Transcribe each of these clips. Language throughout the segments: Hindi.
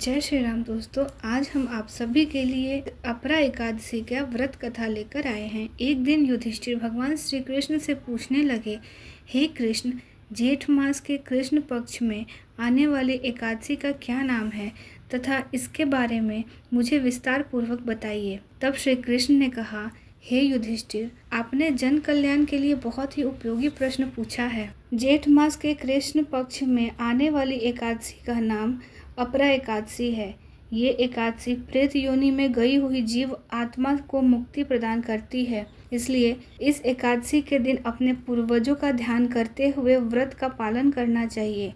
जय श्री राम दोस्तों। आज हम आप सभी के लिए अपरा एकादशी का व्रत कथा लेकर आए हैं। एक दिन युधिष्ठिर भगवान श्री कृष्ण से पूछने लगे, हे कृष्ण, जेठ मास के कृष्ण पक्ष में आने वाली एकादशी का क्या नाम है तथा इसके बारे में मुझे विस्तार पूर्वक बताइए। तब श्री कृष्ण ने कहा, हे युधिष्ठिर, आपने जन कल्याण के लिए बहुत ही उपयोगी प्रश्न पूछा है। जेठ मास के कृष्ण पक्ष में आने वाली एकादशी का नाम अपरा एकादशी है। ये एकादशी प्रेत योनि में गई हुई जीव आत्मा को मुक्ति प्रदान करती है। इसलिए इस एकादशी के दिन अपने पूर्वजों का ध्यान करते हुए व्रत का पालन करना चाहिए।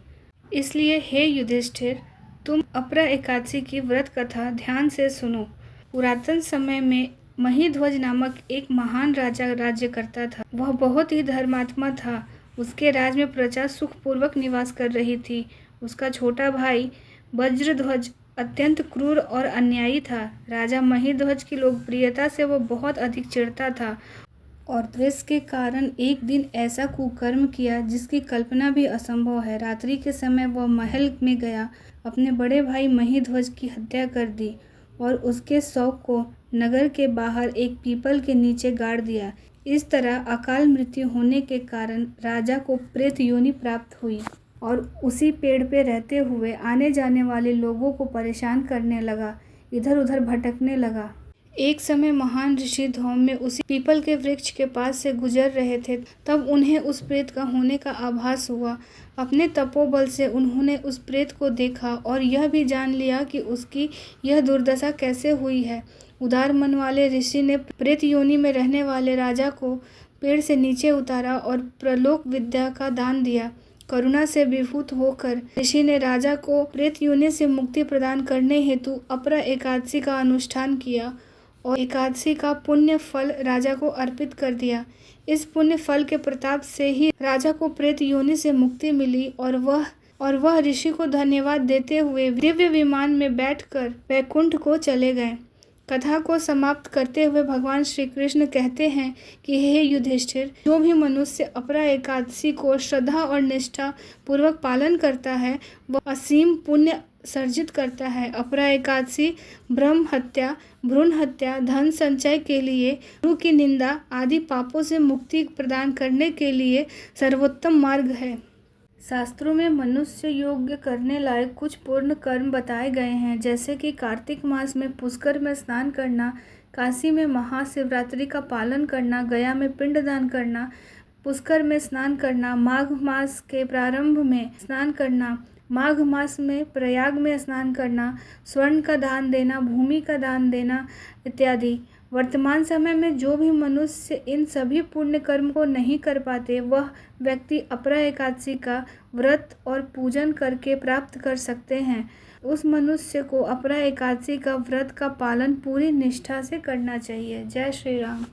इसलिए हे युधिष्ठिर, तुम अपरा एकादशी की व्रत कथा ध्यान से सुनो। पुरातन समय में महिध्वज नामक एक महान राजा राज्य करता था। वह बहुत ही धर्मात्मा था। उसके राज में प्रजा सुखपूर्वक निवास कर रही थी। उसका छोटा भाई वज्रध्वज अत्यंत क्रूर और अन्यायी था। राजा महिध्वज की लोकप्रियता से वो बहुत अधिक चिढ़ता था और द्वेष के कारण एक दिन ऐसा कुकर्म किया जिसकी कल्पना भी असंभव है। रात्रि के समय वह महल में गया, अपने बड़े भाई महिध्वज की हत्या कर दी और उसके शव को नगर के बाहर एक पीपल के नीचे गाड़ दिया। इस तरह अकाल मृत्यु होने के कारण राजा को प्रेत योनि प्राप्त हुई और उसी पेड़ पे रहते हुए आने जाने वाले लोगों को परेशान करने लगा, इधर उधर भटकने लगा। एक समय महान ऋषि धौम्य उसी पीपल के वृक्ष के पास से गुजर रहे थे। तब उन्हें उस प्रेत का होने का आभास हुआ। अपने तपोबल से उन्होंने उस प्रेत को देखा और यह भी जान लिया कि उसकी यह दुर्दशा कैसे हुई है। उदार मन वाले ऋषि ने प्रेत योनि में रहने वाले राजा को पेड़ से नीचे उतारा और प्रलोक विद्या का दान दिया। करुणा से विभूत होकर ऋषि ने राजा को प्रेत योनि से मुक्ति प्रदान करने हेतु अपरा एकादशी का अनुष्ठान किया और एकादशी का पुण्य फल राजा को अर्पित कर दिया। इस पुण्य फल के प्रताप से ही राजा को प्रेत योनि से मुक्ति मिली और वह ऋषि को धन्यवाद देते हुए दिव्य विमान में बैठकर वैकुंठ को चले गए। कथा को समाप्त करते हुए भगवान श्री कृष्ण कहते हैं कि हे युधिष्ठिर, जो भी मनुष्य अपरा एकादशी को श्रद्धा और निष्ठा पूर्वक पालन करता है वह असीम पुण्य सर्जित करता है। अपरा एकादशी ब्रह्म हत्या, भ्रूण हत्या, धन संचय के लिए, गुरु की निंदा आदि पापों से मुक्ति प्रदान करने के लिए सर्वोत्तम मार्ग है। शास्त्रों में मनुष्य योग्य करने लायक कुछ पूर्ण कर्म बताए गए हैं, जैसे कि कार्तिक मास में पुष्कर में स्नान करना, काशी में महाशिवरात्रि का पालन करना, गया में पिंडदान करना, पुष्कर में स्नान करना, माघ मास के प्रारंभ में स्नान करना, माघ मास में प्रयाग में स्नान करना, स्वर्ण का दान देना, भूमि का दान देना इत्यादि। वर्तमान समय में जो भी मनुष्य इन सभी पुण्य कर्म को नहीं कर पाते वह व्यक्ति अपरा एकादशी का व्रत और पूजन करके प्राप्त कर सकते हैं। उस मनुष्य को अपरा एकादशी का व्रत का पालन पूरी निष्ठा से करना चाहिए। जय श्री राम।